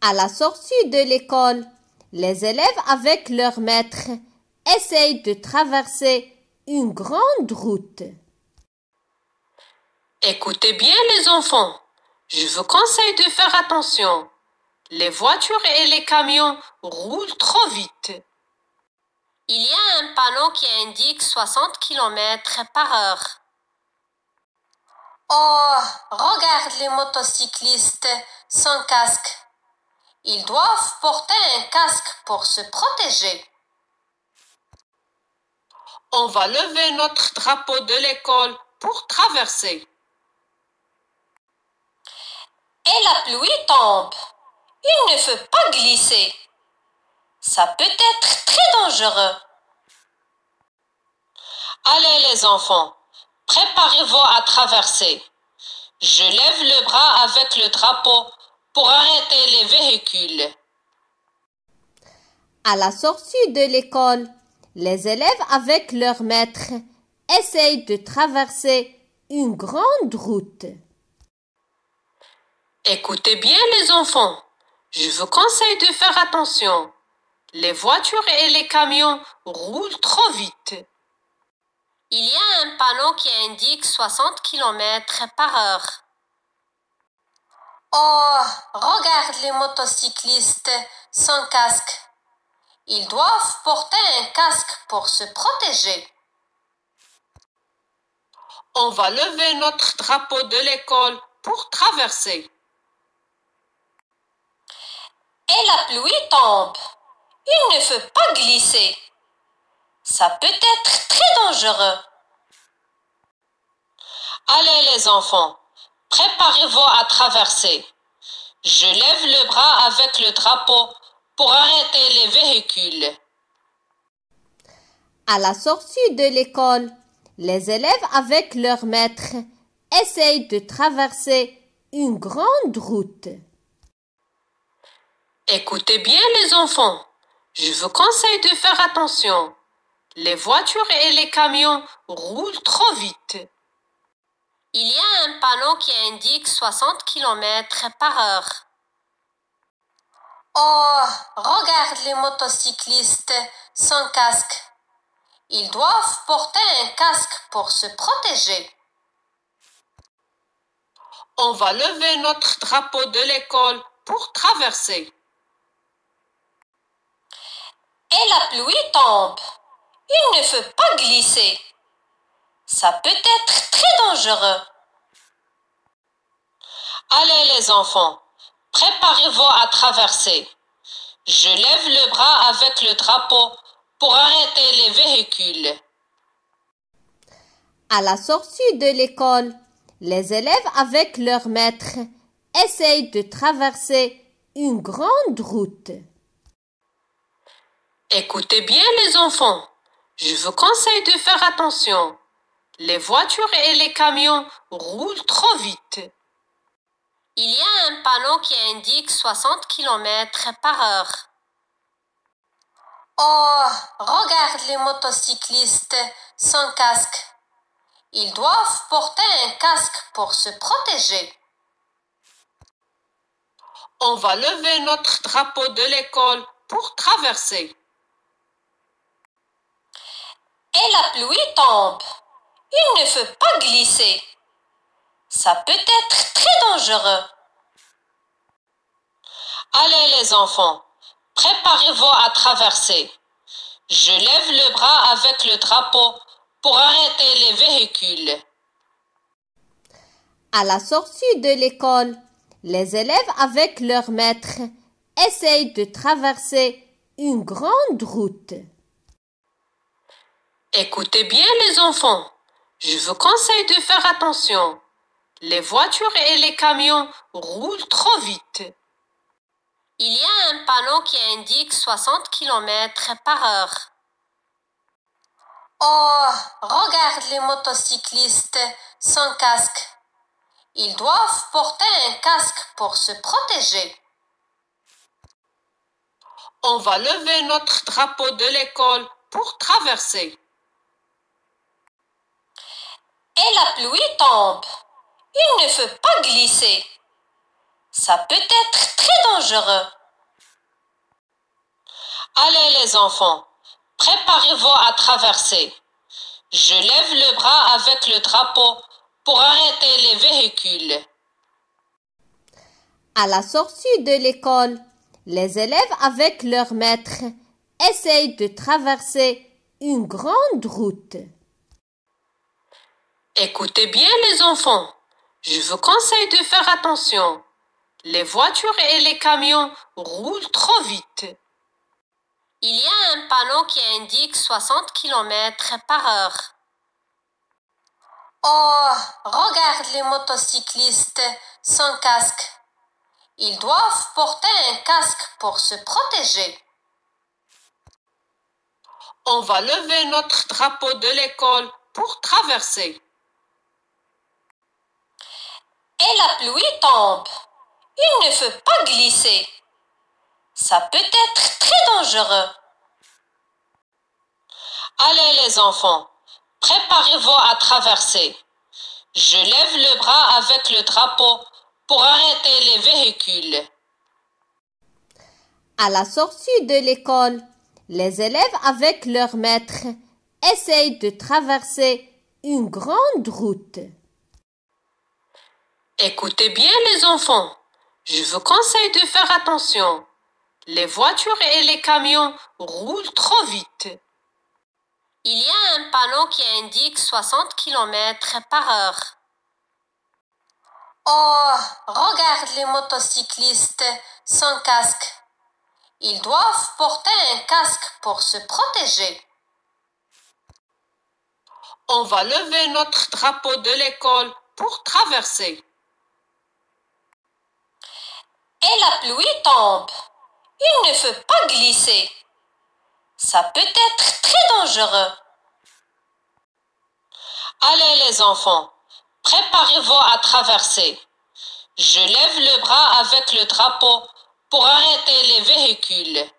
À la sortie de l'école, les élèves avec leur maître essayent de traverser une grande route. Écoutez bien les enfants, je vous conseille de faire attention. Les voitures et les camions roulent trop vite. Il y a un panneau qui indique 60 km par heure. Oh, regarde les motocyclistes sans casque. Ils doivent porter un casque pour se protéger. On va lever notre drapeau de l'école pour traverser. Et la pluie tombe. Il ne faut pas glisser. Ça peut être très dangereux. Allez les enfants, préparez-vous à traverser. Je lève le bras avec le drapeau pour arrêter les véhicules. À la sortie de l'école, les élèves avec leur maître essayent de traverser une grande route. Écoutez bien les enfants, je vous conseille de faire attention. Les voitures et les camions roulent trop vite. Il y a un panneau qui indique 60 km par heure. Oh, regarde les motocyclistes sans casque. Ils doivent porter un casque pour se protéger. On va lever notre drapeau de l'école pour traverser. Et la pluie tombe. Il ne faut pas glisser. Ça peut être très dangereux. Allez les enfants, préparez-vous à traverser. Je lève le bras avec le drapeau pour arrêter les véhicules. À la sortie de l'école, les élèves avec leur maître essayent de traverser une grande route. Écoutez bien les enfants, je vous conseille de faire attention. Les voitures et les camions roulent trop vite. Il y a un panneau qui indique 60 km par heure. Oh, regarde les motocyclistes sans casque. Ils doivent porter un casque pour se protéger. On va lever notre drapeau de l'école pour traverser. Et la pluie tombe. Il ne faut pas glisser. Ça peut être très dangereux. Allez les enfants, préparez-vous à traverser. Je lève le bras avec le drapeau pour arrêter les véhicules. À la sortie de l'école, les élèves avec leur maître essayent de traverser une grande route. Écoutez bien les enfants, je vous conseille de faire attention. Les voitures et les camions roulent trop vite. Il y a un panneau qui indique 60 km par heure. Oh, regarde les motocyclistes sans casque. Ils doivent porter un casque pour se protéger. On va lever notre drapeau de l'école pour traverser. Et la pluie tombe. Il ne faut pas glisser. Ça peut être très dangereux. Allez les enfants, préparez-vous à traverser. Je lève le bras avec le drapeau pour arrêter les véhicules. À la sortie de l'école, les élèves avec leur maître essayent de traverser une grande route. Écoutez bien les enfants, je vous conseille de faire attention. Les voitures et les camions roulent trop vite. Il y a un panneau qui indique 60 km par heure. Oh, regarde les motocyclistes sans casque. Ils doivent porter un casque pour se protéger. On va lever notre drapeau de l'école pour traverser. Et la pluie tombe. Il ne faut pas glisser. Ça peut être très dangereux. Allez les enfants, préparez-vous à traverser. Je lève le bras avec le drapeau pour arrêter les véhicules. À la sortie de l'école, les élèves avec leur maître essayent de traverser une grande route. Écoutez bien les enfants, je vous conseille de faire attention. Les voitures et les camions roulent trop vite. Il y a un panneau qui indique 60 km par heure. Oh, regarde les motocyclistes sans casque. Ils doivent porter un casque pour se protéger. On va lever notre drapeau de l'école pour traverser. Et la pluie tombe. Il ne faut pas glisser. Ça peut être très dangereux. Allez les enfants, préparez-vous à traverser. Je lève le bras avec le drapeau pour arrêter les véhicules. À la sortie de l'école, les élèves avec leur maître essayent de traverser une grande route. Écoutez bien les enfants, je vous conseille de faire attention. Les voitures et les camions roulent trop vite. Il y a un panneau qui indique 60 km par heure. Oh, regarde les motocyclistes sans casque. Ils doivent porter un casque pour se protéger. On va lever notre drapeau de l'école pour traverser. Et la pluie tombe. Il ne faut pas glisser. Ça peut être très dangereux. Allez les enfants, préparez-vous à traverser. Je lève le bras avec le drapeau pour arrêter les véhicules.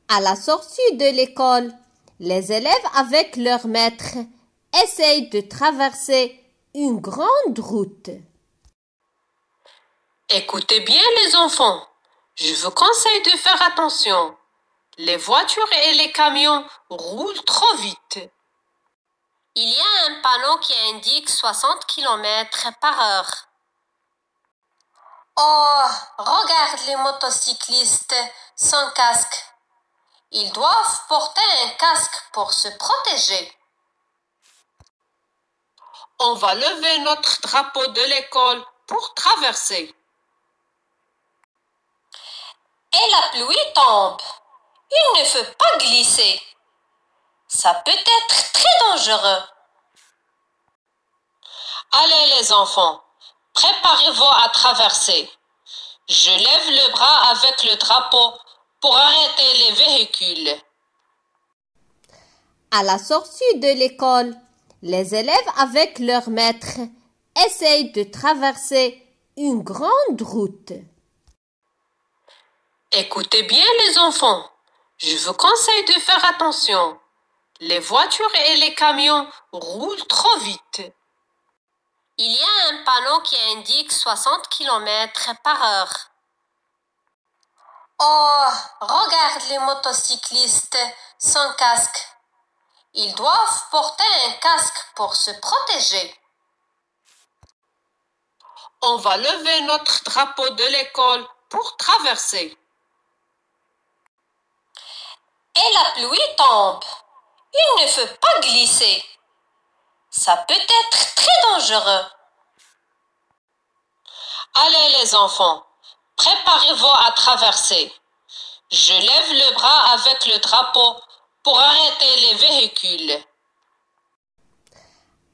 À la sortie de l'école, les élèves avec leur maître essayent de traverser une grande route. Écoutez bien les enfants, je vous conseille de faire attention. Les voitures et les camions roulent trop vite. Il y a un panneau qui indique 60 km par heure. Oh, regarde les motocyclistes sans casque. Ils doivent porter un casque pour se protéger. On va lever notre drapeau de l'école pour traverser. Et la pluie tombe. Il ne faut pas glisser. Ça peut être très dangereux. Allez les enfants, préparez-vous à traverser. Je lève le bras avec le drapeau pour arrêter les véhicules. À la sortie de l'école, les élèves avec leur maître essayent de traverser une grande route. Écoutez bien les enfants, je vous conseille de faire attention. Les voitures et les camions roulent trop vite. Il y a un panneau qui indique 60 km par heure. Oh, regarde les motocyclistes sans casque. Ils doivent porter un casque pour se protéger. On va lever notre drapeau de l'école pour traverser. Et la pluie tombe. Il ne faut pas glisser. Ça peut être très dangereux. Allez les enfants, préparez-vous à traverser. Je lève le bras avec le drapeau pour arrêter les véhicules.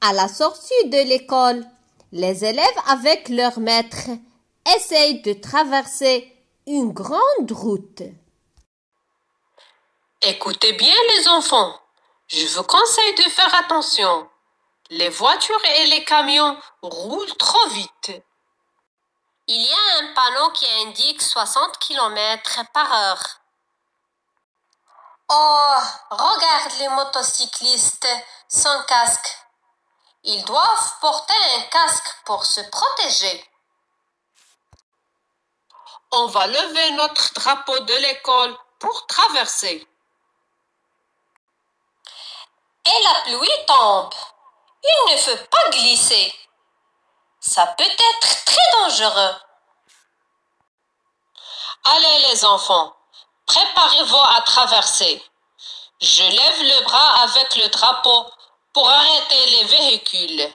À la sortie de l'école, les élèves avec leur maître essayent de traverser une grande route. Écoutez bien les enfants, je vous conseille de faire attention. Les voitures et les camions roulent trop vite. Il y a un panneau qui indique 60 km par heure. Oh, regarde les motocyclistes sans casque. Ils doivent porter un casque pour se protéger. On va lever notre drapeau de l'école pour traverser. Et la pluie tombe. Il ne faut pas glisser. Ça peut être très dangereux. Allez les enfants, préparez-vous à traverser. Je lève le bras avec le drapeau pour arrêter les véhicules.